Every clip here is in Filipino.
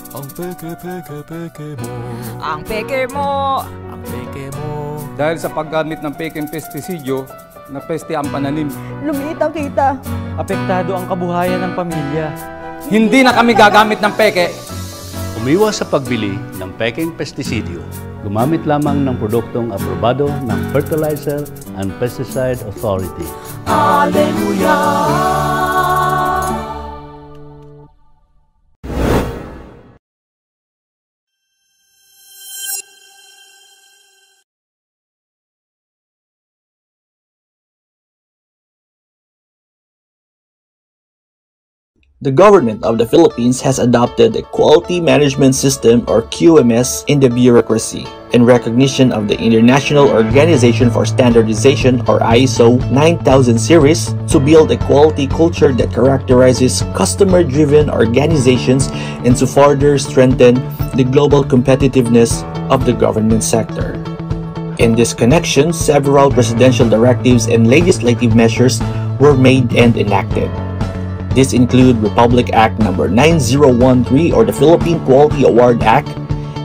Ang peke mo. Ang peke mo. Ang peke mo. Dahil sa paggamit ng pekeng pestisidyo, napeste ang pananim. Lumiit ang kita. Apektado ang kabuhayan ng pamilya. Hindi na kami gagamit ng peke. Umiwas sa pagbili ng pekeng pestisidyo. Gumamit lamang ng produktong aprobado ng Fertilizer and Pesticide Authority. Hallelujah! The government of the Philippines has adopted a Quality Management System or QMS in the bureaucracy in recognition of the International Organization for Standardization or ISO 9000 series to build a quality culture that characterizes customer-driven organizations and to further strengthen the global competitiveness of the government sector. In this connection, several presidential directives and legislative measures were made and enacted. These include Republic Act No. 9013 or the Philippine Quality Award Act,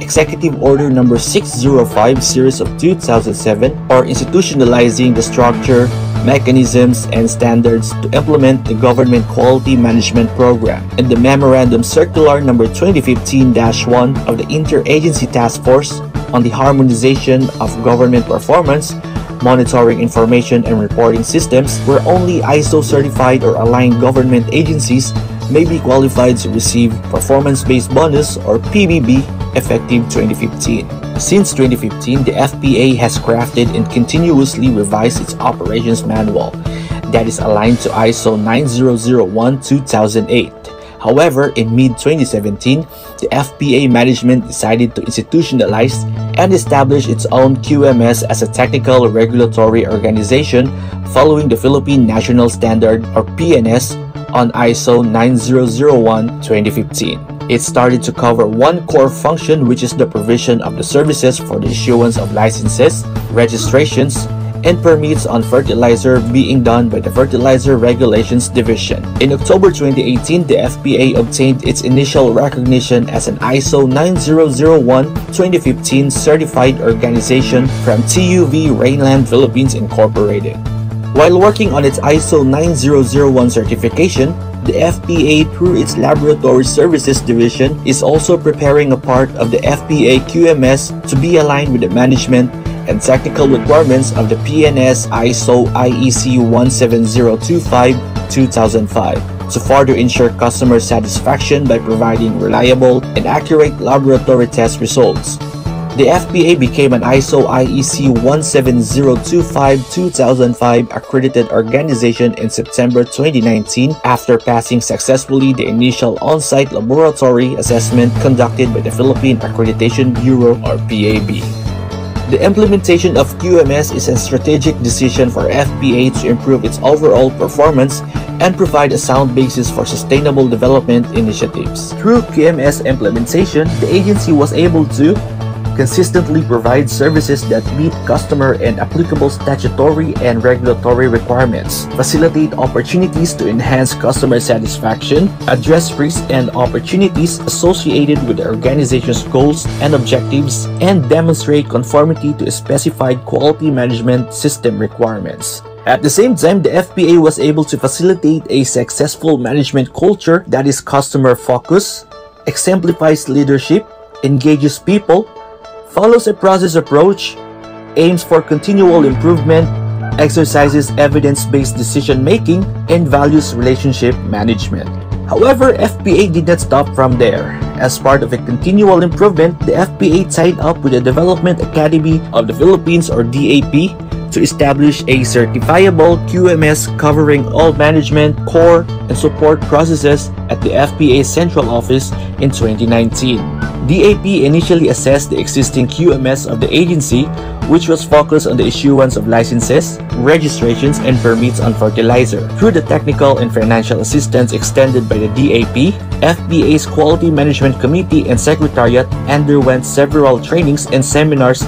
Executive Order No. 605 Series of 2007 or institutionalizing the structure, mechanisms, and standards to implement the Government Quality Management Program, and the Memorandum Circular No. 2015-1 of the Interagency Task Force on the Harmonization of Government Performance, Monitoring Information and Reporting Systems, where only ISO-certified or aligned government agencies may be qualified to receive Performance-Based Bonus or PBB effective 2015. Since 2015, the FPA has crafted and continuously revised its operations manual that is aligned to ISO 9001-2008. However, in mid-2017, the FPA management decided to institutionalize and establish its own QMS as a technical regulatory organization following the Philippine National Standard or PNS on ISO 9001-2015. It started to cover one core function, which is the provision of the services for the issuance of licenses, registrations, and permits on fertilizer being done by the Fertilizer Regulations Division. In October 2018, the FPA obtained its initial recognition as an ISO 9001-2015 certified organization from TUV Rainland Philippines Incorporated. While working on its ISO 9001 certification, the FPA, through its Laboratory Services Division, is also preparing a part of the FPA QMS to be aligned with the management and technical requirements of the PNS ISO IEC 17025-2005 to further ensure customer satisfaction by providing reliable and accurate laboratory test results. The FPA became an ISO IEC 17025-2005 accredited organization in September 2019 after passing successfully the initial on-site laboratory assessment conducted by the Philippine Accreditation Bureau or PAB. The implementation of QMS is a strategic decision for FPA to improve its overall performance and provide a sound basis for sustainable development initiatives. Through QMS implementation, the agency was able to consistently provide services that meet customer and applicable statutory and regulatory requirements, facilitate opportunities to enhance customer satisfaction, address risks and opportunities associated with the organization's goals and objectives, and demonstrate conformity to specified quality management system requirements. At the same time, the FPA was able to facilitate a successful management culture that is customer-focused, exemplifies leadership, engages people, follows a process approach, aims for continual improvement, exercises evidence-based decision-making, and values relationship management. However, FPA did not stop from there. As part of a continual improvement, the FPA tied up with the Development Academy of the Philippines or DAP to establish a certifiable QMS covering all management, core, and support processes at the FPA Central Office in 2019. DAP initially assessed the existing QMS of the agency, which was focused on the issuance of licenses, registrations, and permits on fertilizer. Through the technical and financial assistance extended by the DAP, FPA's Quality Management Committee and Secretariat underwent several trainings and seminars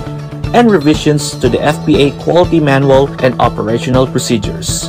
and revisions to the FPA Quality Manual and operational procedures.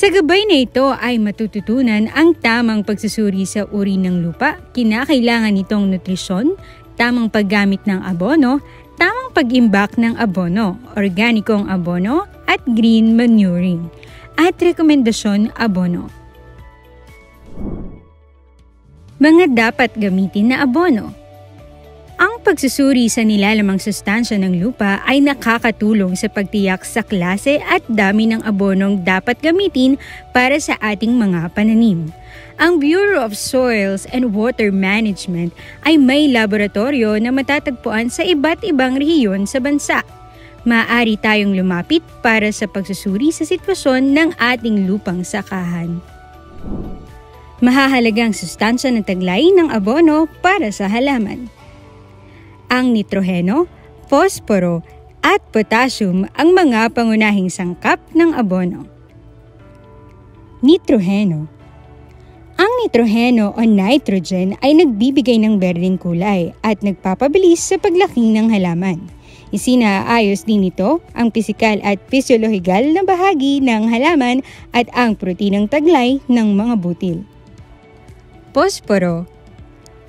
Sa gabay na ito ay matututunan ang tamang pagsusuri sa uri ng lupa, kinakailangan nitong nutrisyon, tamang paggamit ng abono, tamang pag-imbak ng abono, organikong abono at green manuring, at rekomendasyon abono. Mga dapat gamitin na abono. Ang pagsusuri sa nilalamang sustansya ng lupa ay nakakatulong sa pagtiyak sa klase at dami ng abonong dapat gamitin para sa ating mga pananim. Ang Bureau of Soils and Water Management ay may laboratorio na matatagpuan sa iba't ibang rehiyon sa bansa. Maaari tayong lumapit para sa pagsusuri sa sitwasyon ng ating lupang sakahan. Mahahalagang sustansya ng taglay ng abono para sa halaman. Ang nitroheno, posporo, at potassium ang mga pangunahing sangkap ng abono. Nitroheno. Ang nitroheno o nitrogen ay nagbibigay ng berdeng kulay at nagpapabilis sa paglaki ng halaman. Isinaayos din ito ang pisikal at pisyolohikal na bahagi ng halaman at ang proteinang taglay ng mga butil. Posporo.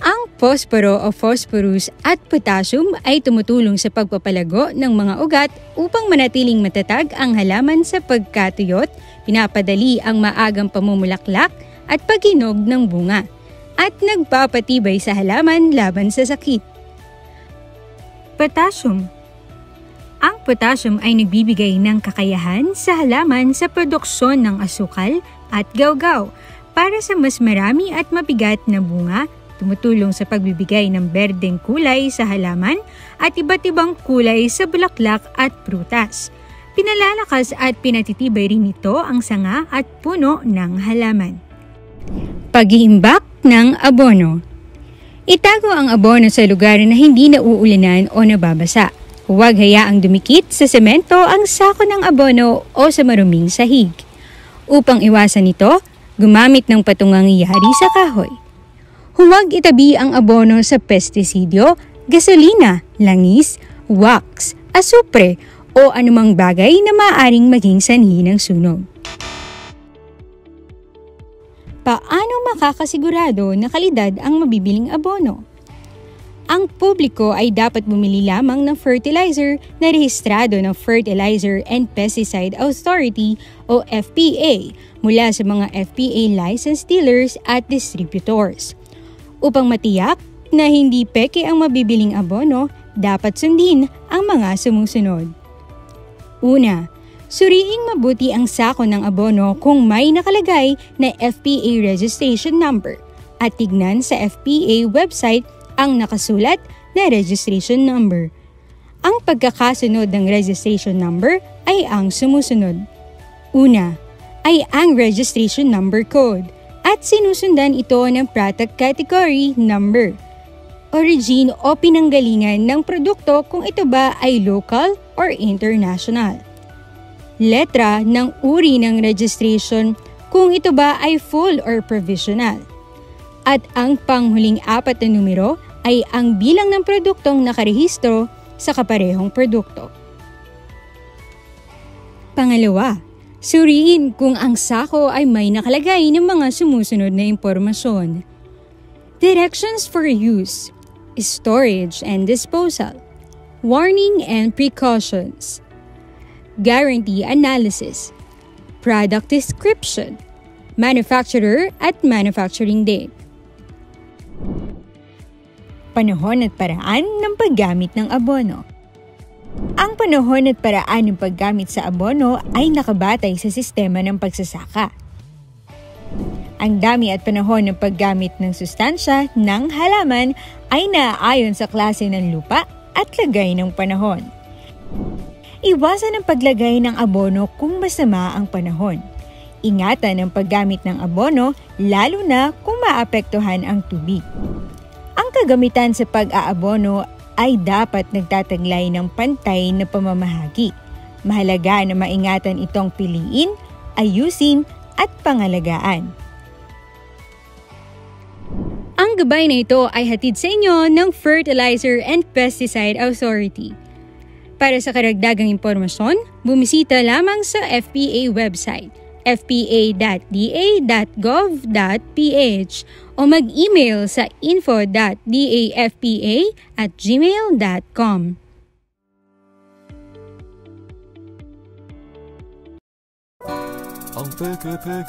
Ang posporo o phosphorus at potassium ay tumutulong sa pagpapalago ng mga ugat upang manatiling matatag ang halaman sa pagkatuyot, pinapadali ang maagang pamumulaklak at paghinog ng bunga, at nagpapatibay sa halaman laban sa sakit. Potassium. Ang potassium ay nagbibigay ng kakayahan sa halaman sa produksyon ng asukal at gawgaw para sa mas marami at mabigat na bunga, tumutulong sa pagbibigay ng berdeng kulay sa halaman at iba't ibang kulay sa bulaklak at prutas. Pinalalakas at pinatitibay rin ito ang sanga at puno ng halaman. Pag-iimbak ng abono. Itago ang abono sa lugar na hindi nauulanan o nababasa. Huwag hayaang dumikit sa semento ang sako ng abono o sa maruming sahig. Upang iwasan ito, gumamit ng patungang yari sa kahoy. Huwag itabi ang abono sa pestisidyo, gasolina, langis, wax, asupre o anumang bagay na maaaring maging sanhi ng sunog. Paano makakasigurado na kalidad ang mabibiling abono? Ang publiko ay dapat bumili lamang ng fertilizer na rehistrado ng Fertilizer and Pesticide Authority o FPA mula sa mga FPA licensed dealers at distributors. Upang matiyak na hindi peke ang mabibiling abono, dapat sundin ang mga sumusunod. Una, suriing mabuti ang sako ng abono kung may nakalagay na FPA registration number at tignan sa FPA website ang nakasulat na registration number. Ang pagkakasunod ng registration number ay ang sumusunod. Una, ay ang registration number code at sinusundan ito ng product category number, origin o pinanggalingan ng produkto kung ito ba ay local or international. Letra ng uri ng registration kung ito ba ay full or provisional. At ang panghuling 4 na numero ay ang bilang ng produktong nakarehistro sa kaparehong produkto. Pangalawa, suriin kung ang sako ay may nakalagay ng mga sumusunod na impormasyon. Directions for use, storage and disposal, warning and precautions, guarantee analysis, product description, manufacturer at manufacturing date. Panahon at paraan ng paggamit ng abono. Ang panahon at paraan ng paggamit sa abono ay nakabatay sa sistema ng pagsasaka. Ang dami at panahon ng paggamit ng sustansya ng halaman ay naaayon sa klase ng lupa at lagay ng panahon. Iwasan ang paglagay ng abono kung masama ang panahon. Ingatan ang paggamit ng abono lalo na kung maapektuhan ang tubig. Ang kagamitan sa pag-aabono ay dapat nagtataglay ng pantay na pamamahagi. Mahalaga na maingatan itong piliin, ayusin at pangalagaan. Ang gabay na ito ay hatid sa inyo ng Fertilizer and Pesticide Authority. Para sa karagdagang impormasyon, bumisita lamang sa FPA website fpa.da.gov.ph o mag-email sa info.dafpa@gmail.com. Ang peke mo.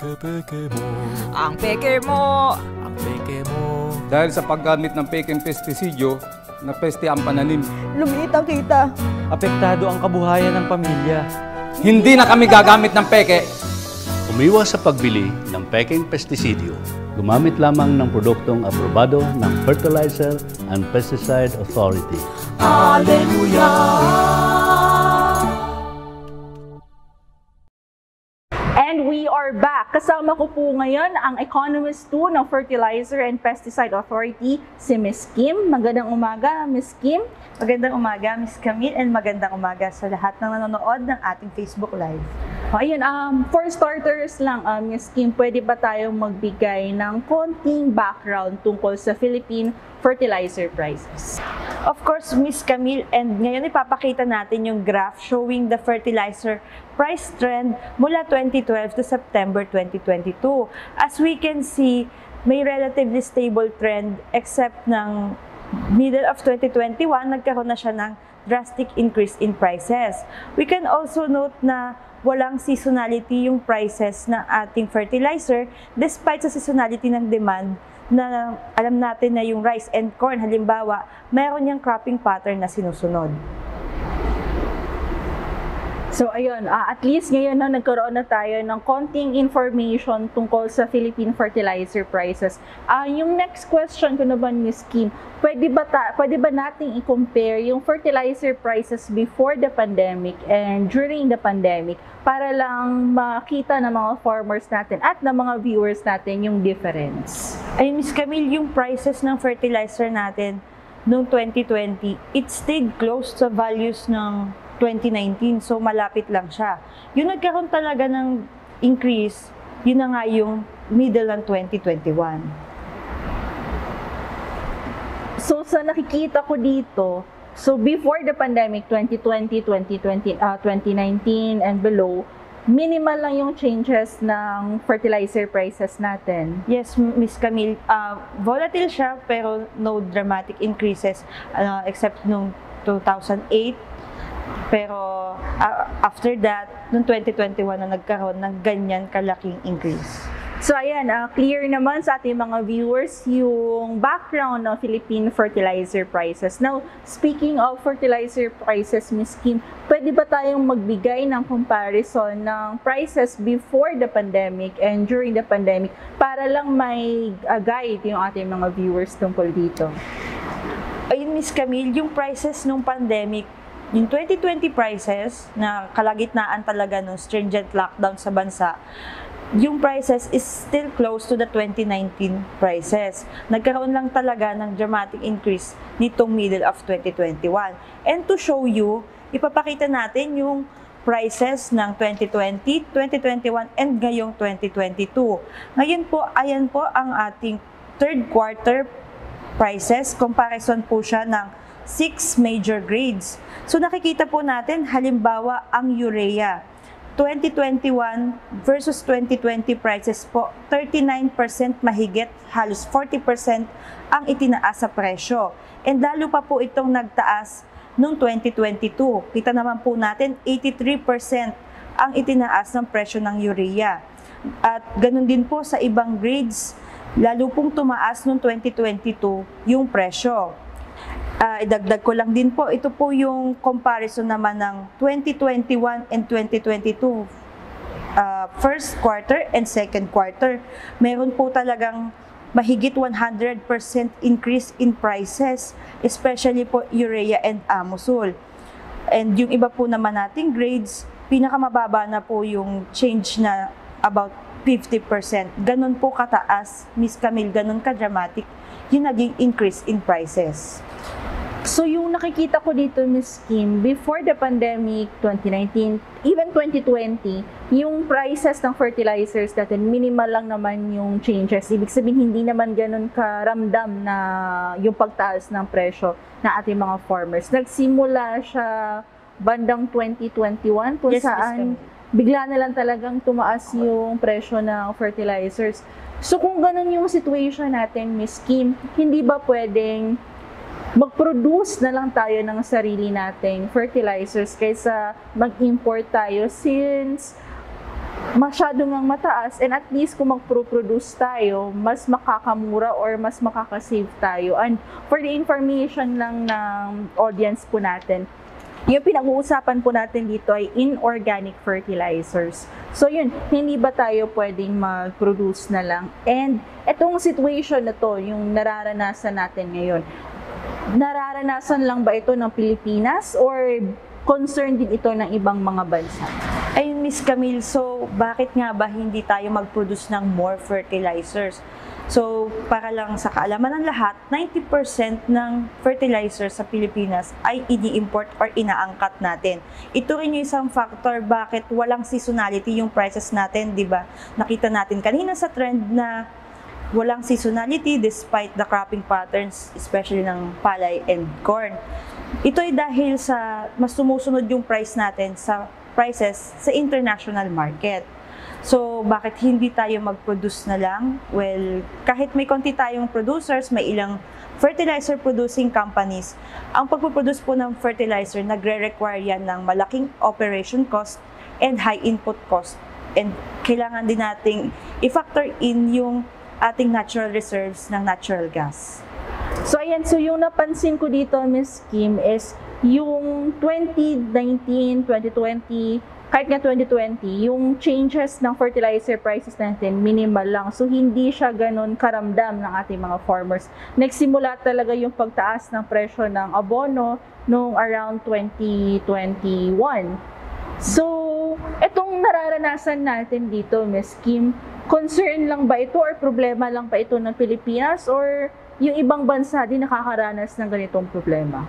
Ang peke mo. Ang peke mo. Dahil sa paggamit ng peking pestisidyo, napeste ang pananim. Lumiit ang kita. Apektado ang kabuhayan ng pamilya. Hindi na kami gagamit ng peke. Umiwas sa pagbili ng peking pestisidyo. Gumamit lamang ng produktong aprobado ng Fertilizer and Pesticide Authority. And we are back. Kasama ko po ngayon ang Economist 2 ng Fertilizer and Pesticide Authority, si Ms. Kim. Magandang umaga, Ms. Kim. Magandang umaga, Ms. Camille, and magandang umaga sa lahat ng nanonood ng ating Facebook Live. O, ayun, for starters lang, Ms. Kim, pwede ba tayong magbigay ng konting background tungkol sa Philippine fertilizer prices? Of course, Ms. Camille, and ngayon ipapakita natin yung graph showing the fertilizer price trend mula 2012 to September 2022. As we can see, may relatively stable trend except ng middle of 2021, nagkaroon na siya ng drastic increase in prices. We can also note na walang seasonality yung prices ng ating fertilizer despite sa seasonality ng demand na alam natin na yung rice and corn, halimbawa, meron yung cropping pattern na sinusunod. So ayun, at least ngayon na nagkaroon na tayo ng konting information tungkol sa Philippine fertilizer prices. Yung next question ko naman, Ms. Kim, pwede ba nating i-compare yung fertilizer prices before the pandemic and during the pandemic para lang makita ng mga farmers natin at ng mga viewers natin yung difference? Ay, Ms. Camille, yung prices ng fertilizer natin noong 2020, it stayed close sa values ng 2019, so malapit lang siya. Yung nagkaroon talaga ng increase, yun na nga yung middle ng 2021. So sa nakikita ko dito, so before the pandemic, 2020, 2019 and below, minimal lang yung changes ng fertilizer prices natin. Yes, Ms. Camille, volatile siya pero no dramatic increases except nung 2008. Pero after that, noong 2021 na nagkaroon ng ganyan kalaking increase. So ayan, clear naman sa ating mga viewers yung background ng Philippine fertilizer prices. Now, speaking of fertilizer prices, Ms. Kim, pwede ba tayong magbigay ng comparison ng prices before the pandemic and during the pandemic para lang may guide yung ating mga viewers tungkol dito? Ayun, Ms. Camille, yung prices nung pandemic, yung 2020 prices na kalagitnaan talaga ng stringent lockdown sa bansa, yung prices is still close to the 2019 prices. Nagkaroon lang talaga ng dramatic increase nitong middle of 2021. And to show you, ipapakita natin yung prices ng 2020, 2021, and ngayong 2022. Ngayon po, ayan po ang ating third quarter prices. Comparison po siya ng 6 major grades. So nakikita po natin, halimbawa, ang urea. 2021 versus 2020 prices po, 39% mahigit, halos 40% ang itinaas sa presyo. And lalo pa po itong nagtaas noong 2022. Kita naman po natin, 83% ang itinaas ng presyo ng urea. At ganun din po sa ibang grades, lalo pong tumaas noong 2022 yung presyo. Idagdag ko lang din po, ito po yung comparison naman ng 2021 and 2022 first quarter and second quarter. Meron po talagang mahigit 100% increase in prices, especially po urea and amosol. And yung iba po naman nating grades, pinakamababa na po yung change na about 50%. Ganun po kataas, Ms. Camille, ganun ka-dramatic yung naging increase in prices. So yung nakikita ko dito, Ms. Kim, before the pandemic, 2019, even 2020, yung prices ng fertilizers natin, minimal lang naman yung changes. Ibig sabihin, hindi naman ganun karamdam na yung pagtaas ng presyo na ating mga farmers. Nagsimula siya bandang 2021 kung yes, saan bigla na lang talagang tumaas yung presyo ng fertilizers. So kung ganun yung situation natin, Miss Kim, hindi ba pwedeng mag-produce na lang tayo ng sarili nating fertilizers kaysa mag-import tayo, since masyado ngang mataas, and at least kung mag-produce tayo, mas makakamura or mas makakasave tayo. And for the information lang ng audience po natin, yung pinag-uusapan po natin dito ay inorganic fertilizers. So yun, hindi ba tayo pwedeng mag-produce na lang? And itong situation na to, yung nararanasan natin ngayon, nararanasan lang ba ito ng Pilipinas or concern din ito ng ibang mga bansa? Ayun, Miss Camille, so bakit nga ba hindi tayo mag-produce ng more fertilizers? So, para lang sa kaalaman ng lahat, 90% ng fertilizer sa Pilipinas ay ini-import or inaangkat natin. Ito rin yung isang factor bakit walang seasonality yung prices natin, di ba? Nakita natin kanina sa trend na walang seasonality despite the cropping patterns, especially ng palay and corn. Ito ay dahil sa mas sumusunod yung price natin sa prices sa international market. So, bakit hindi tayo mag-produce na lang? Well, kahit may konti tayong producers, may ilang fertilizer producing companies, ang pagpuproduce po ng fertilizer, nagre-require yan ng malaking operation cost and high input cost. And kailangan din nating i-factor in yung ating natural reserves ng natural gas. So ayan, so yung napansin ko dito, Miss Kim, is yung 2019, 2020, kahit nga 2020, yung changes ng fertilizer prices natin, minimal lang. So hindi siya ganun karamdam ng ating mga farmers. Nagsimula talaga yung pagtaas ng presyo ng abono noong around 2021. So, itong nararanasan natin dito, Miss Kim, concern lang ba ito or problema lang ba ito ng Pilipinas or yung ibang bansa din nakakaranas ng ganitong problema?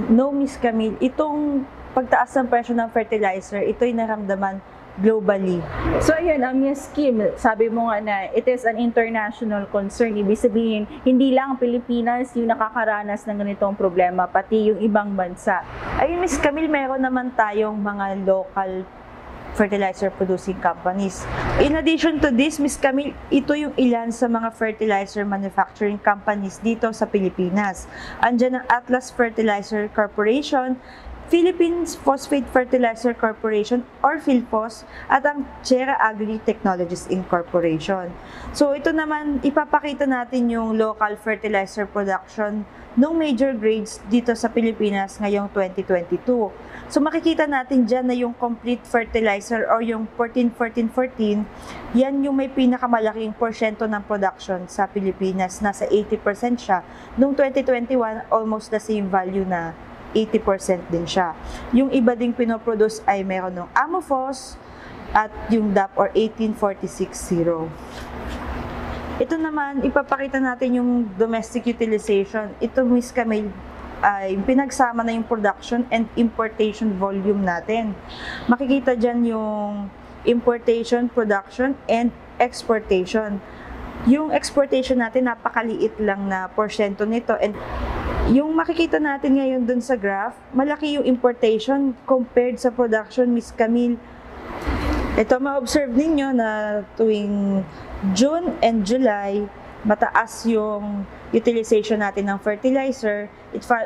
No, Miss Camille, itong pagtaas ng presyo ng fertilizer, ito'y naramdaman globally. So ayun, Miss Kim, sabi mo nga na it is an international concern. Ibig sabihin, hindi lang Pilipinas yung nakakaranas ng ganitong problema, pati yung ibang bansa. Ayun, Miss Camille, meron naman tayong mga local fertilizer producing companies. In addition to this, Miss Camille, ito yung ilan sa mga fertilizer manufacturing companies dito sa Pilipinas. Andiyan ang Atlas Fertilizer Corporation, Philippines Phosphate Fertilizer Corporation or PhilPhos, at ang Chera Agri Technologies Incorporation. So ito naman, ipapakita natin yung local fertilizer production ng major grades dito sa Pilipinas ngayong 2022. So makikita natin dyan na yung complete fertilizer or yung 14-14-14, yan yung may pinakamalaking porsyento ng production sa Pilipinas. Nasa 80% siya. Noong 2021, almost the same value na 80% din siya. Yung iba ding pinoproduce ay meron ng Amofos at yung DAP or 18460. Ito naman, ipapakita natin yung domestic utilization. Ito, Miss Camille, ay pinagsama na yung production and importation volume natin. Makikita dyan yung importation, production, and exportation. Yung exportation natin, napakaliit lang na porsyento nito. And yung makikita natin ngayon dun sa graph, malaki yung importation compared sa production, Miss Camille. Ito, ma-observe ninyo na tuwing June and July, mataas yung utilization natin ng fertilizer.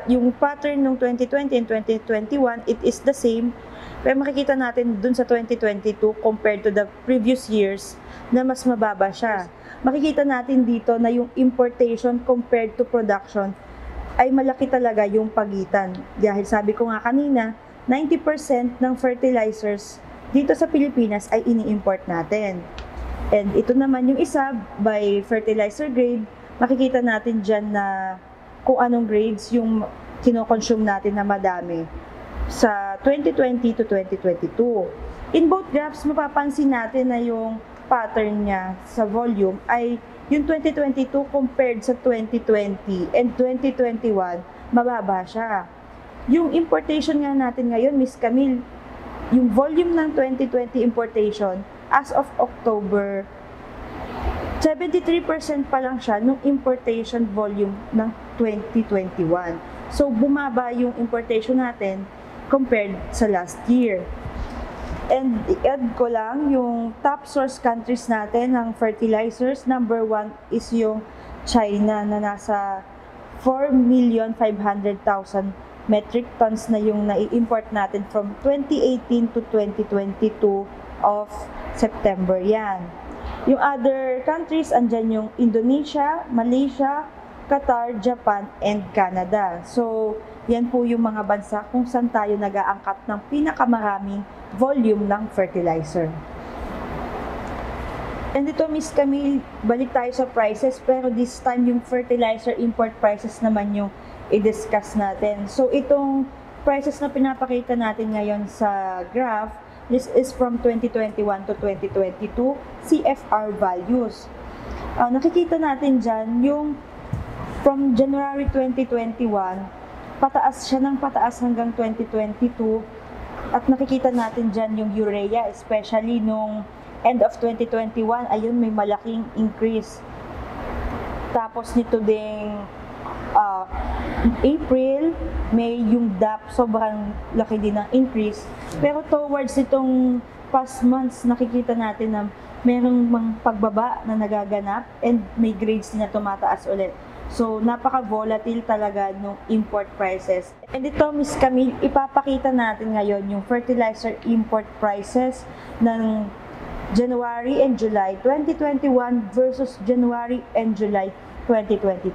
Yung pattern ng 2020 and 2021, it is the same. Pero makikita natin dun sa 2022 compared to the previous years na mas mababa siya. Makikita natin dito na yung importation compared to production ay malaki talaga yung pagitan. Dahil sabi ko nga kanina, 90% ng fertilizers dito sa Pilipinas ay ini-import natin. And ito naman yung isa, by fertilizer grade, makikita natin dyan na kung anong grades yung kinoconsume natin na madami sa 2020 to 2022. In both graphs, mapapansin natin na yung pattern niya sa volume ay yung 2022 compared sa 2020 and 2021, mababa siya. Yung importation nga natin ngayon, Miss Camille, yung volume ng 2020 importation, as of October, 73% pa lang siya nung importation volume ng 2021. So, bumaba yung importation natin compared sa last year. And i-add ko lang yung top source countries natin ng fertilizers. Number 1 is yung China na nasa 4,500,000 metric tons na yung nai-import natin from 2018 to 2022 of September yan. Yung other countries, andyan yung Indonesia, Malaysia, Qatar, Japan, and Canada. So, yan po yung mga bansa kung saan tayo nag-aangkat ng pinakamaraming volume ng fertilizer. And ito, Miss Camille, balik tayo sa prices, pero this time yung fertilizer import prices naman yung i-discuss natin. So, itong prices na pinapakita natin ngayon sa graph, this is from 2021 to 2022 CFR values. Nakikita natin dyan yung from January 2021, pataas siya ng pataas hanggang 2022. At nakikita natin dyan yung urea, especially nung end of 2021, ayun, may malaking increase. Tapos nito ding April, may yung DAP, sobrang laki din ng increase. Pero towards itong past months, nakikita natin na merong pagbaba na nagaganap and may grades na tumataas ulit. So, napaka-volatile talaga ng import prices. And ito, Miss Camille, ipapakita natin ngayon yung fertilizer import prices ng January and July 2021 versus January and July 2022.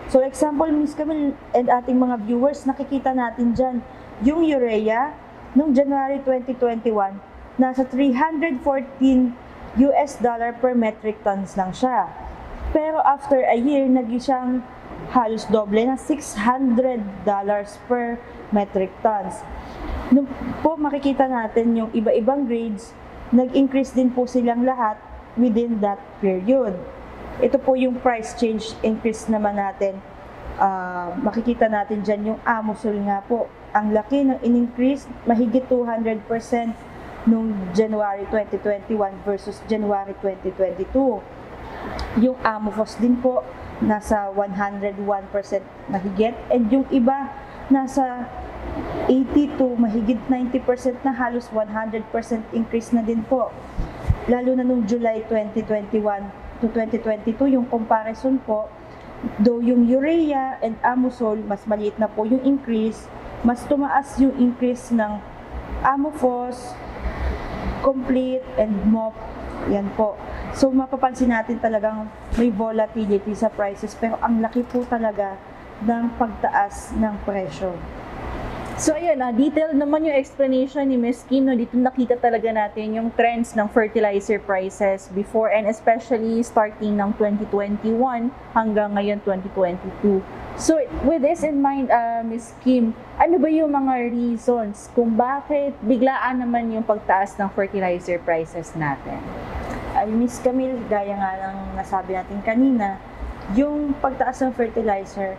So, example, Miss Camille and ating mga viewers, nakikita natin dyan yung urea noong January 2021, nasa $314 per metric tons lang siya. Pero after a year, naging siyang halos doble na $600 per metric tons. Nung po makikita natin yung iba-ibang grades, nag-increase din po silang lahat within that period. Ito po yung price change increase naman natin. Makikita natin dyan yung Amosol nga po. Ang laki ng in-increase, mahigit 200% nung January 2021 versus January 2022. Yung Amofos din po, nasa 101% mahigit. And yung iba, nasa 80 to mahigit 90% na, halos 100% increase na din po. Lalo na nung July 2021 to 2022, yung comparison po, though yung urea and Amosol, mas maliit na po yung increase, mas tumaas yung increase ng Amofos, Complete, and MOP. Yan po. So, mapapansin natin talagang may volatility sa prices, pero ang laki po talaga ng pagtaas ng presyo. So, ayun, detailed naman yung explanation ni Ms. Kim. No? Dito nakita talaga natin yung trends ng fertilizer prices before and especially starting ng 2021 hanggang ngayon 2022. So, with this in mind, Ms. Kim, ano ba yung mga reasons kung bakit biglaan naman yung pagtaas ng fertilizer prices natin? Miss Camille, gaya nga ng nasabi natin kanina, yung pagtaas ng fertilizer,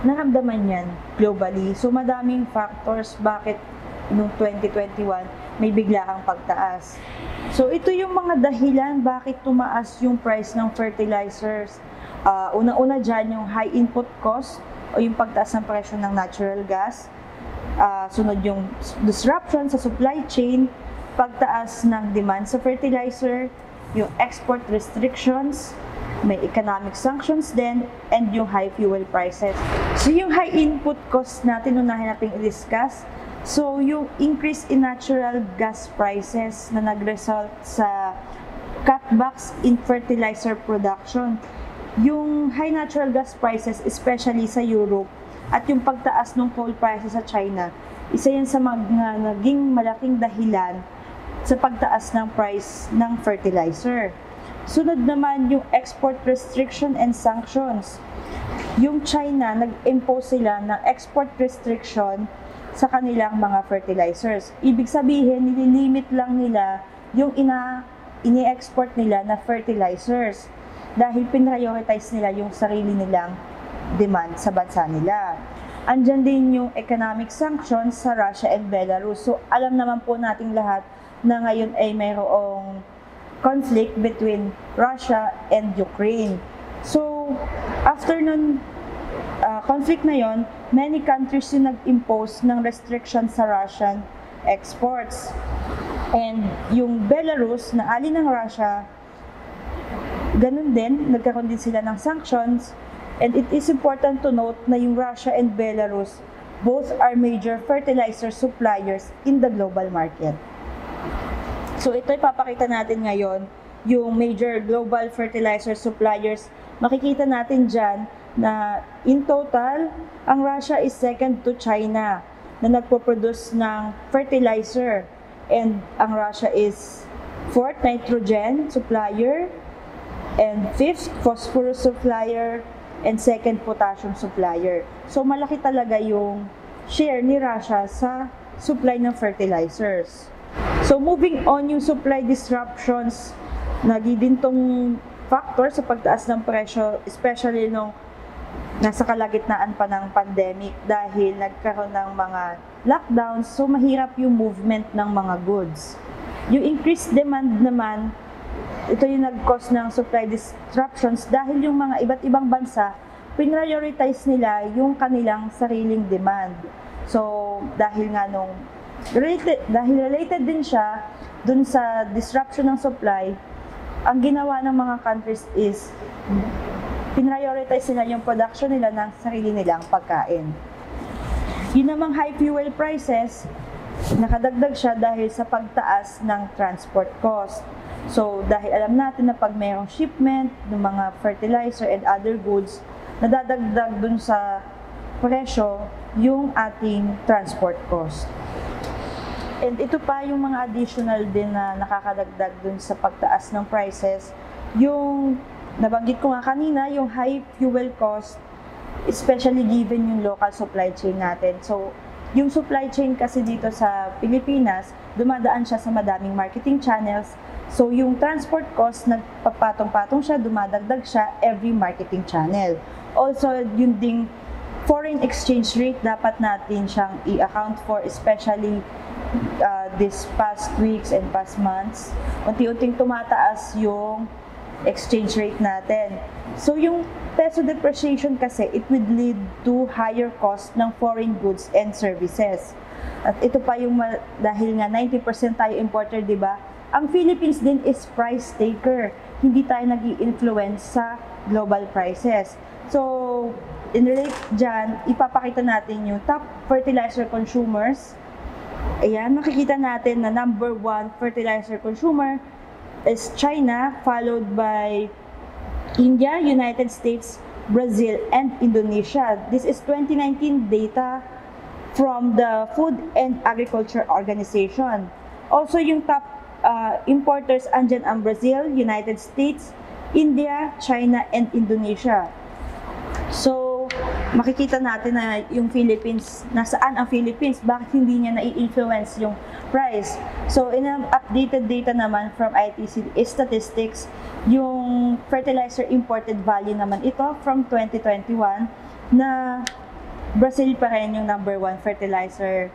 naramdaman yan globally. So, madaming factors bakit noong 2021 may biglaang pagtaas. So, ito yung mga dahilan bakit tumaas yung price ng fertilizers. Una-una dyan yung high input cost o yung pagtaas ng presyo ng natural gas. Sunod yung disruption sa supply chain, pagtaas ng demand sa fertilizer, yung export restrictions, may economic sanctions din, and yung high fuel prices. So, yung high input cost natin, unahin natin i-discuss. So, yung increase in natural gas prices na nag-result sa cutbacks in fertilizer production. Yung high natural gas prices, especially sa Europe, at yung pagtaas ng coal prices sa China, isa yan sa mga naging malaking dahilan sa pagtaas ng price ng fertilizer. Sunod naman yung export restriction and sanctions. Yung China, nag-impose sila ng export restriction sa kanilang mga fertilizers. Ibig sabihin, nililimit lang nila yung ini-export nila na fertilizers dahil pinrioritize nila yung sarili nilang demand sa bansa nila. Andyan din yung economic sanctions sa Russia and Belarus. So, alam naman po nating lahat na ngayon ay mayroong conflict between Russia and Ukraine. So, after nun conflict na yon, many countries yung nag-impose ng restriction sa Russian exports. And yung Belarus na ally ng Russia, ganun din, nagkaroon din sila ng sanctions. And it is important to note na yung Russia and Belarus, both are major fertilizer suppliers in the global market. So ito ipapakita natin ngayon, yung major global fertilizer suppliers. Makikita natin dyan na in total, ang Russia is second to China na nagpo-produce ng fertilizer. And ang Russia is fourth nitrogen supplier, and fifth phosphorus supplier, and second potassium supplier. So malaki talaga yung share ni Russia sa supply ng fertilizers. So moving on, yung supply disruptions, naging tong factor sa pagtaas ng presyo, especially nung nasa kalagitnaan pa ng pandemic dahil nagkaroon ng mga lockdowns, so mahirap yung movement ng mga goods. Yung increased demand naman, ito yung nag-cause ng supply disruptions dahil yung mga iba't ibang bansa, prioritize nila yung kanilang sariling demand. So, dahil nga nung related din siya dun sa disruption ng supply, ang ginawa ng mga countries is prioritize nila yung production nila ng sarili nilang pagkain. Yun namang high fuel prices, nakadagdag siya dahil sa pagtaas ng transport cost. So, dahil alam natin na pag mayroong shipment ng mga fertilizer and other goods, nadadagdag dun sa presyo yung ating transport cost. And ito pa yung mga additional din na nakakadagdag dun sa pagtaas ng prices. Yung nabanggit ko nga kanina, yung high fuel cost, especially given yung local supply chain natin. So, yung supply chain kasi dito sa Pilipinas, dumadaan siya sa madaming marketing channels. So, yung transport cost, nagpapatong-patong siya, dumadagdag siya every marketing channel. Also, yung ding foreign exchange rate, dapat natin siyang i-account for, especially this past weeks and past months. Unti-unting tumataas yung exchange rate natin. So, yung peso depreciation kasi, it would lead to higher cost ng foreign goods and services. At ito pa yung, dahil nga 90% tayo importer, di ba? Ang Philippines din is price taker. Hindi tayo nag-i-influence sa global prices. So, in relate dyan, ipapakita natin yung top fertilizer consumers. Ayan, makikita natin na number 1 fertilizer consumer is China, followed by India, United States, Brazil, and Indonesia. This is 2019 data from the Food and Agriculture Organization. Also, yung top importers, andyan ang Brazil, United States, India, China, and Indonesia. So, makikita natin na yung Philippines, nasaan ang Philippines, bakit hindi niya nai-influence yung price. So, in ang updated data naman from ITC Statistics, yung fertilizer imported value naman ito from 2021 na Brazil pa rin yung number 1 fertilizer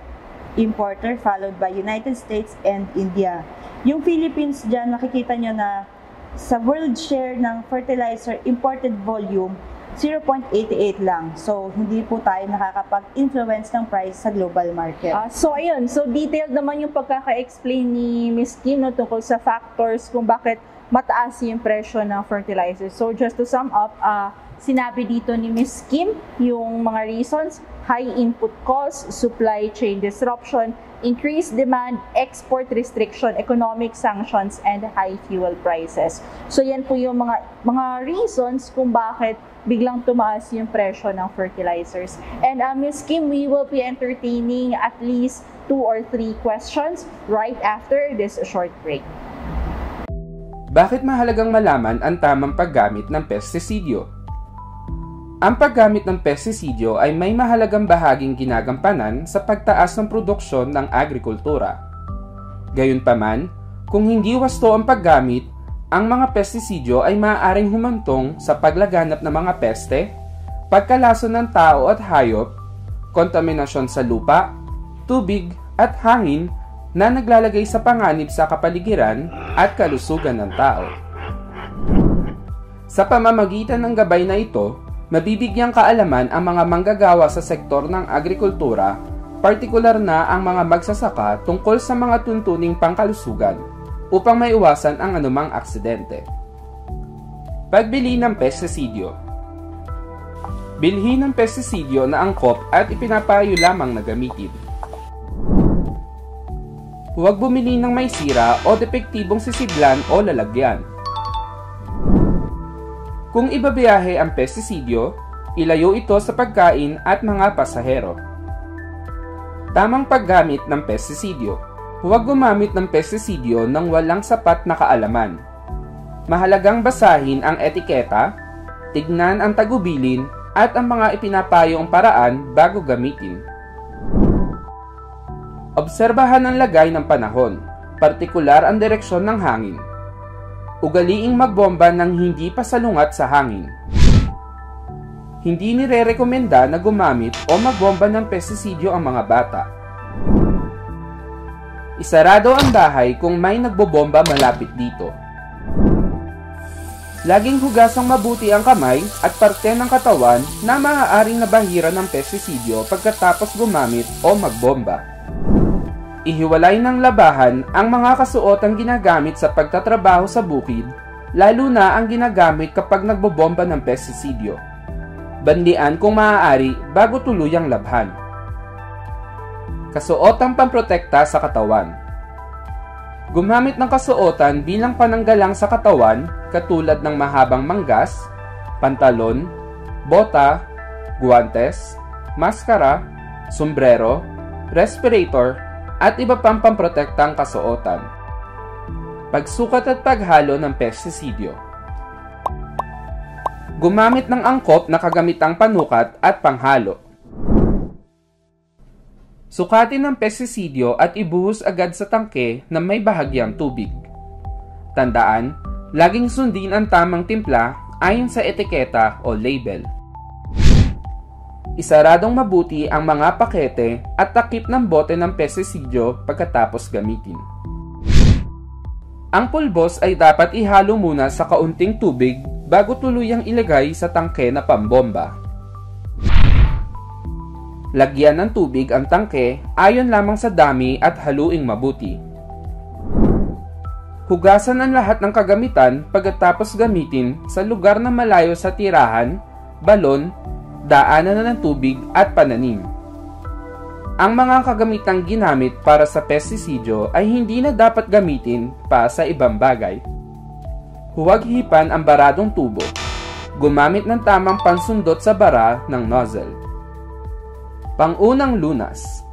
importer, followed by United States and India. Yung Philippines dyan, makikita nyo na sa world share ng fertilizer imported volume, 0.88 lang. So, hindi po tayo nakakapag-influence ng price sa global market. So, ayun. So, detailed naman yung pagkaka-explain ni Ms. Kim no, tungkol sa factors kung bakit mataas yung presyo ng fertilizer. So, just to sum up, sinabi dito ni Ms. Kim yung mga reasons: high input costs, supply chain disruption, increased demand, export restriction, economic sanctions, and high fuel prices. So, yan po yung mga reasons kung bakit biglang tumaas yung presyo ng fertilizers. And Ms. Kim, we will be entertaining at least 2 or 3 questions right after this short break. Bakit mahalagang malaman ang tamang paggamit ng pestisidyo? Ang paggamit ng pestisidyo ay may mahalagang bahaging ginagampanan sa pagtaas ng produksyon ng agrikultura. Gayunpaman, kung hindi wasto ang paggamit, ang mga pestisidyo ay maaaring humantong sa paglaganap ng mga peste, pagkalason ng tao at hayop, kontaminasyon sa lupa, tubig at hangin na naglalagay sa panganib sa kapaligiran at kalusugan ng tao. Sa pamamagitan ng gabay na ito, mabibigyang kaalaman ang mga manggagawa sa sektor ng agrikultura partikular na ang mga magsasaka tungkol sa mga tuntuning pangkalusugan upang maiwasan ang anumang aksidente. Pagbili ng pestisidyo. Bilhin ng pestisidyo na angkop at ipinapayo lamang na gamitin. Huwag bumili ng may sira o depektibong sisidlan o lalagyan. Kung ibabiyahe ang pestisidyo, ilayo ito sa pagkain at mga pasahero. Tamang paggamit ng pestisidyo. Huwag gumamit ng pestisidyo nang walang sapat na kaalaman. Mahalagang basahin ang etiketa, tignan ang tagubilin at ang mga ipinapayong paraan bago gamitin. Obserbahan ang lagay ng panahon, partikular ang direksyon ng hangin. Ugaliing magbomba nang hindi pa salungat sa hangin. Hindi nire-rekomenda na gumamit o magbomba ng pestisidyo ang mga bata. Isarado ang bahay kung may nagbobomba malapit dito. Laging hugasang mabuti ang kamay at parte ng katawan na maaaring nabahiran ng pestisidyo pagkatapos gumamit o magbomba. Ihiwalay ng labahan ang mga kasuotang ginagamit sa pagtatrabaho sa bukid, lalo na ang ginagamit kapag nagbobomba ng pestisidyo. Bandian kung maaari bago tuluyang labhan. Kasuotang pamprotekta sa katawan. Gumamit ng kasuotan bilang pananggalang sa katawan katulad ng mahabang manggas, pantalon, bota, guwantes, maskara, sombrero, respirator, at iba pang pamprotektang kasuotan. Pagsukat at paghalo ng pestisidyo. Gumamit ng angkop na kagamitang panukat at panghalo. Sukatin ang pestisidyo at ibuhos agad sa tangke na may bahagyang tubig. Tandaan, laging sundin ang tamang timpla ayon sa etiketa o label. Isaradong mabuti ang mga pakete at takip ng bote ng pestisidyo pagkatapos gamitin. Ang pulbos ay dapat ihalo muna sa kaunting tubig bago tuluyang ilagay sa tangke na pambomba. Lagyan ng tubig ang tangke ayon lamang sa dami at haluing mabuti. Hugasan ang lahat ng kagamitan pagkatapos gamitin sa lugar na malayo sa tirahan, balon, daanan ng tubig at pananim. Ang mga kagamitang ginamit para sa pestisidyo ay hindi na dapat gamitin pa sa ibang bagay. Huwag hipan ang baradong tubo. Gumamit ng tamang pansundot sa bara ng nozzle. Pangunang lunas.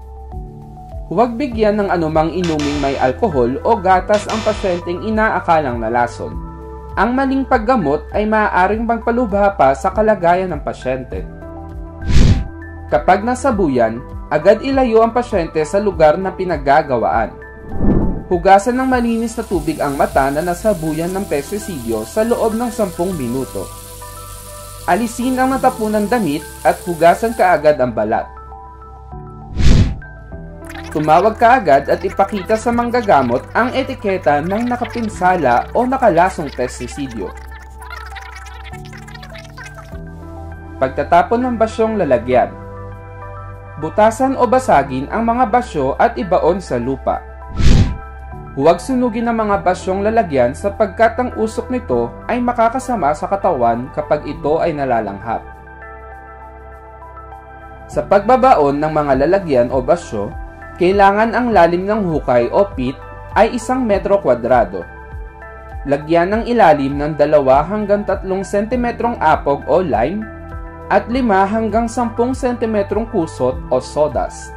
Huwag bigyan ng anumang inuming may alkohol o gatas ang pasyenteng inaakalang nalason. Ang maling paggamot ay maaaring magpalubha pa sa kalagayan ng pasyente. Kapag nasabuyan, agad ilayo ang pasyente sa lugar na pinaggagawaan. Hugasan ng malinis na tubig ang mata na nasabuyan ng pestisidyo sa loob ng 10 minuto. Alisin ang natapunang damit at hugasan kaagad ang balat. Tumawag kaagad at ipakita sa manggagamot ang etiketa ng nakapinsala o nakalasong pestisidyo. Pagtatapon ng basyong lalagyan. Butasan o basagin ang mga basyo at ibaon sa lupa. Huwag sunugin ang mga basyong lalagyan sapagkat ang usok nito ay makakasama sa katawan kapag ito ay nalalanghap. Sa pagbabaon ng mga lalagyan o basyo, kailangan ang lalim ng hukay o pit ay 1 metro kwadrado. Lagyan ng ilalim ng 2 hanggang 3 sentimetrong apog o lime at 5 hanggang 10 sentimetrong kusot o sodas.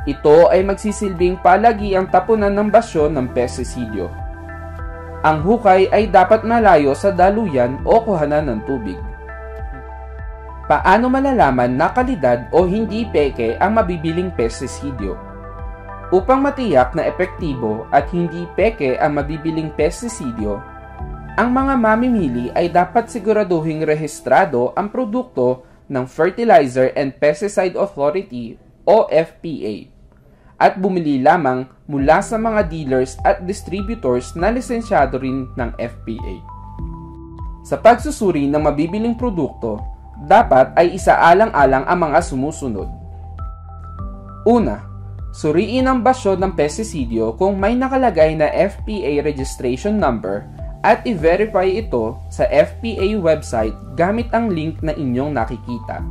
Ito ay magsisilbing palagiang tapunan ng basyo ng pestisidyo. Ang hukay ay dapat malayo sa daluyan o kuhanan ng tubig. Paano malalaman na kalidad o hindi peke ang mabibiling pestisidyo? Upang matiyak na epektibo at hindi peke ang mabibiling pestisidyo, ang mga mamimili ay dapat siguraduhing rehistrado ang produkto ng Fertilizer and Pesticide Authority o FPA at bumili lamang mula sa mga dealers at distributors na lisensyado rin ng FPA. Sa pagsusuri ng mabibiling produkto, dapat ay isaalang-alang ang mga sumusunod. Una, suriin ang basyo ng pestisidyo kung may nakalagay na FPA registration number at i-verify ito sa FPA website gamit ang link na inyong nakikita.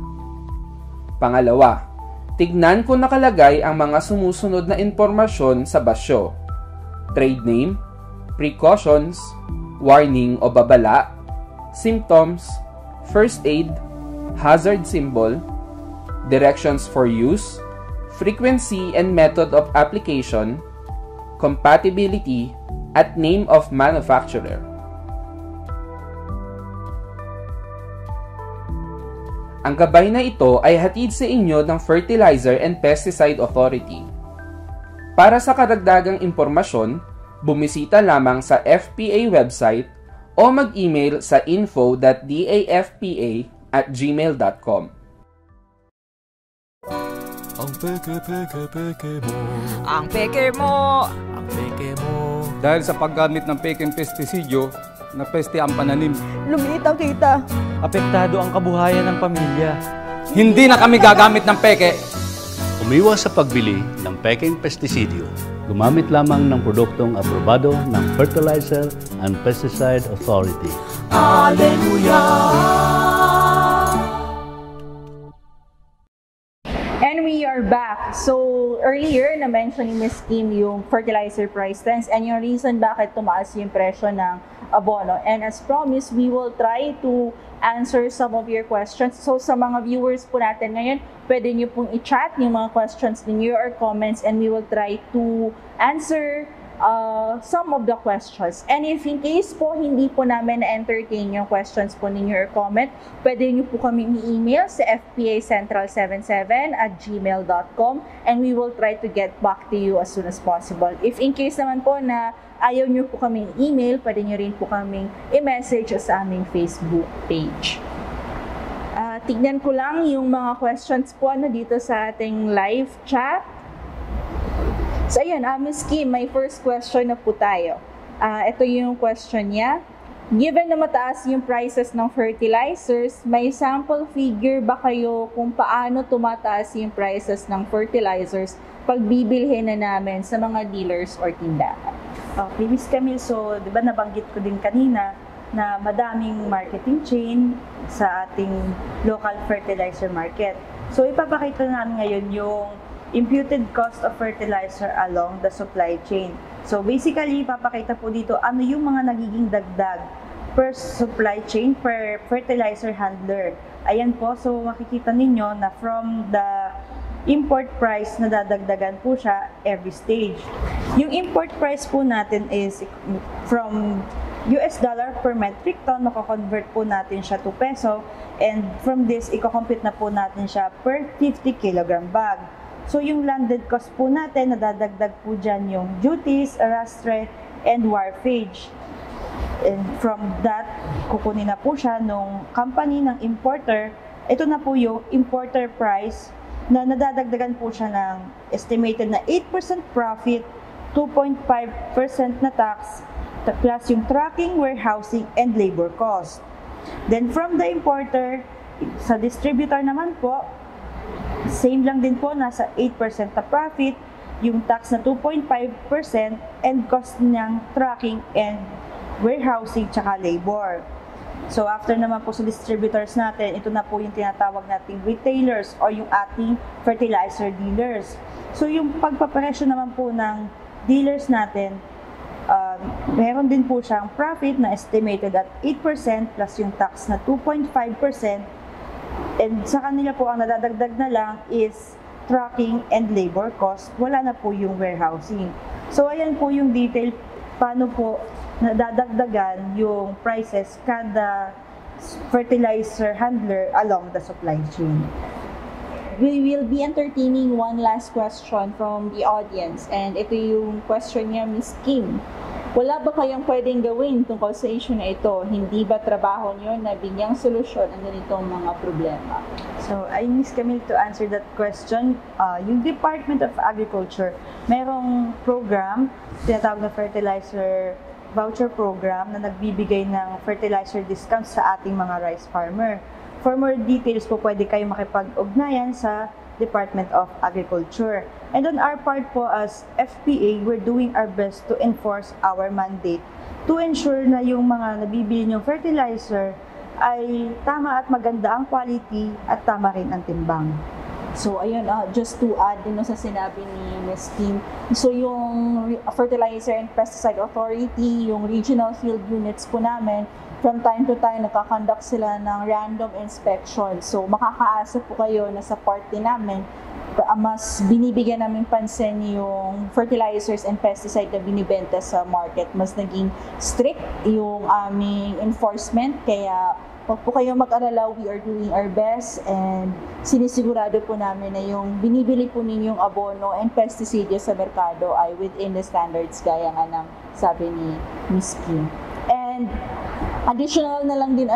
Pangalawa, tignan kung nakalagay ang mga sumusunod na impormasyon sa basyo: trade name, precautions, warning o babala, symptoms, first aid, hazard symbol, directions for use, frequency and method of application, compatibility, at name of manufacturer. Ang gabay na ito ay hatid sa inyo ng Fertilizer and Pesticide Authority. Para sa karagdagang impormasyon, bumisita lamang sa FPA website o mag-email sa info.dafpa@gmail.com. Ang peke mo. Ang peke mo. Ang peke mo. Dahil sa paggamit ng peking pestisidyo, napeste ang pananim. Lumiit ang kita. Apektado ang kabuhayan ng pamilya. Hindi na kami gagamit ng peke. Umiwas sa pagbili ng peking pestisidyo. Gumamit lamang ng produktong aprobado ng Fertilizer and Pesticide Authority. And we are back. So, earlier, na-mention ni Ms. Kim yung fertilizer price trends and yung reason bakit tumaas yung presyo ng abono. And as promised, we will try to answer some of your questions. So, sa mga viewers po natin ngayon, pwede nyo pong i-chat yung mga questions ninyo or comments and we will try to answer some of the questions. And if in case po hindi po namin na-entertain yung questions po ninyo or comment, pwede nyo po kami i-email sa fpacentral77@gmail.com and we will try to get back to you as soon as possible. If in case naman po na ayaw nyo po kaming email, pwede nyo rin po kaming i-message sa aming Facebook page. Tignan ko lang yung mga questions po dito sa ating live chat. So, ayan, Ms. Kim, may first question na po tayo. Ito yung question niya. Given na mataas yung prices ng fertilizers, may sample figure ba kayo kung paano tumataas yung prices ng fertilizers pag bibilhin na namin sa mga dealers or tindahan? Okay, Ms. Camille, so di ba nabanggit ko din kanina na madaming marketing chain sa ating local fertilizer market. So, ipapakita namin ngayon yung imputed cost of fertilizer along the supply chain. So basically, papakita po dito ano yung mga nagiging dagdag per supply chain, per fertilizer handler. Ayan po, so makikita ninyo na from the import price na dadagdagan po siya every stage. Yung import price po natin is from US dollar per metric ton, mako-convert po natin siya to peso, and from this, i-compute na po natin siya per 50 kilogram bag. So, yung landed cost po natin, nadadagdag po dyan yung duties, arrastre, and wharfage. And from that, kukunin na po siya nung company ng importer. Ito na po yung importer price na nadadagdagan po siya ng estimated na 8% profit, 2.5% na tax, plus yung tracking, warehousing, and labor cost. Then, from the importer, sa distributor naman po, same lang din po, nasa 8% na profit, yung tax na 2.5%, and cost niyang tracking and warehousing tsaka labor. So after naman po sa distributors natin, ito na po yung tinatawag nating retailers or yung ating fertilizer dealers. So yung pagpapresyo naman po ng dealers natin, meron din po siyang profit na estimated at 8% plus yung tax na 2.5%. And sa kanila po, ang nadadagdag na lang is tracking and labor cost. Wala na po yung warehousing. So, ayan po yung detail paano po nadadagdagan yung prices kada fertilizer handler along the supply chain. We will be entertaining one last question from the audience. And ito yung question niya, Ms. Kim. Wala ba kayang pwedeng gawin tungkol sa issue na ito? Hindi ba trabaho niyo na bigyang solusyon ang ganitong mga problema? So, I Ms. Camille, to answer that question, yung Department of Agriculture, merong program, tinatawag na fertilizer voucher program na nagbibigay ng fertilizer discounts sa ating mga rice farmer. For more details po, pwede kayo makipag-ugnayan sa Department of Agriculture. And on our part po as FPA, we're doing our best to enforce our mandate to ensure na yung mga nabibili niyong fertilizer ay tama at maganda ang quality at tama rin ang timbang. So, ayun, just to add din sa sinabi ni Ms. Kim, so yung Fertilizer and Pesticide Authority, yung regional field units po namin, from time to time, nakakonduct sila ng random inspection. So, makakaasa po kayo na sa party namin, mas binibigyan namin pansin yung fertilizers and pesticide na binibenta sa market. Mas naging strict yung aming enforcement, kaya huwag po kayong mag-alala, we are doing our best and sinisigurado po namin na yung binibili po ninyong abono and pesticide sa merkado ay within the standards gaya nga ng sabi ni Ms. Kim. And additional na lang din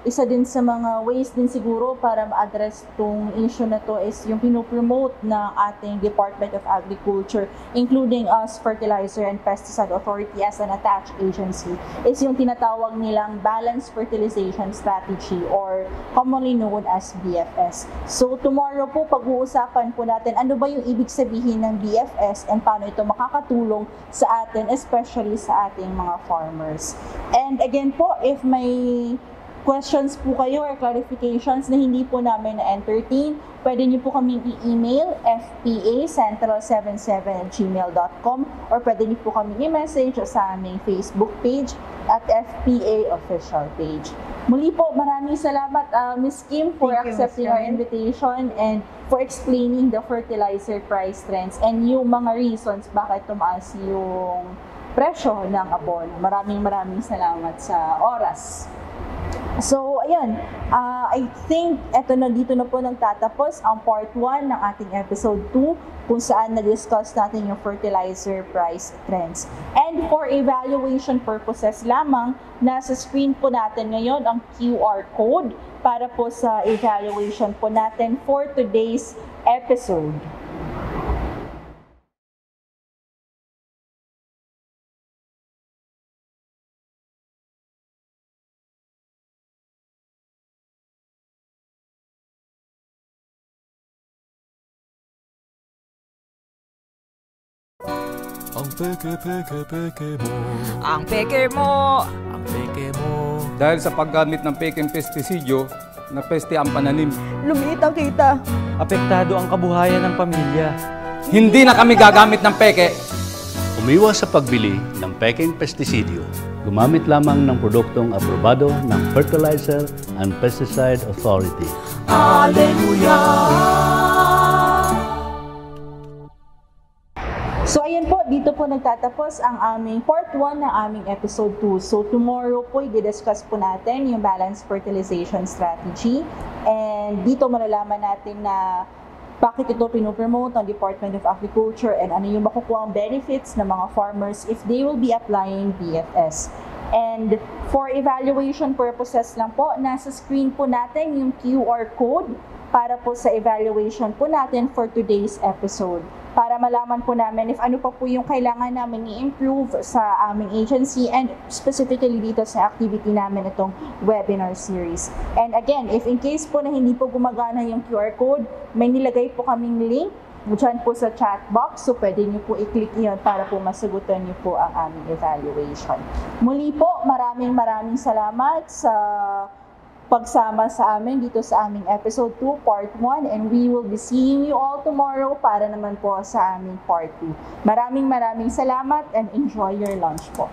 isa din sa mga ways din siguro para ma-address tong issue na to is yung pinopromote ng ating Department of Agriculture, including us, Fertilizer and Pesticide Authority as an attached agency, is yung tinatawag nilang Balanced Fertilization Strategy or commonly known as BFS. So tomorrow po, pag-uusapan po natin ano ba yung ibig sabihin ng BFS and paano ito makakatulong sa atin, especially sa ating mga farmers. And again po, if may questions po kayo or clarifications na hindi po namin na-entertain, pwede niyo po kaming i-email fpa central77@gmail.com or pwede niyo po kaming i-message sa aming Facebook page at FPA official page. Muli po, maraming salamat Ms. Kim for accepting our invitation and for explaining the fertilizer price trends and yung mga reasons bakit tumaas yung presyo ng abono. Maraming salamat sa oras. So, ayan, I think dito na po nagtatapos ang part 1 ng ating episode 2 kung saan na-discuss natin yung fertilizer price trends. And for evaluation purposes lamang, nasa screen po natin ngayon ang QR code para po sa evaluation po natin for today's episode. Ang peke mo. Ang peke mo. Ang peke mo. Dahil sa paggamit ng pekeng pestisidyo, napeste ang pananim. Lumitaw kita. Apektado ang kabuhayan ng pamilya. Hindi na kami gagamit ng peke. Umiwas sa pagbili ng pekeng pestisidyo. Gumamit lamang ng produktong aprobado ng Fertilizer and Pesticide Authority. Hallelujah! So ayan po, dito po nagtatapos ang aming part 1 ng aming episode 2. So tomorrow po, i-discuss po natin yung balanced fertilization strategy. And dito malalaman natin na bakit ito pinopromote ng Department of Agriculture and ano yung makukuha ang benefits ng mga farmers if they will be applying BFS. And for evaluation purposes lang po, nasa screen po natin yung QR code para po sa evaluation po natin for today's episode. Para malaman po namin if ano pa po yung kailangan namin i-improve sa aming agency and specifically dito sa activity namin itong webinar series. And again, if in case po na hindi po gumagana yung QR code, may nilagay po kaming link dyan po sa chat box. So pwede nyo po i-click yun para po masagutan nyo po ang aming evaluation. Muli po, maraming salamat sa pagsama sa amin dito sa aming episode 2, part 1, and we will be seeing you all tomorrow para naman po sa aming part 2. Maraming salamat and enjoy your lunch po.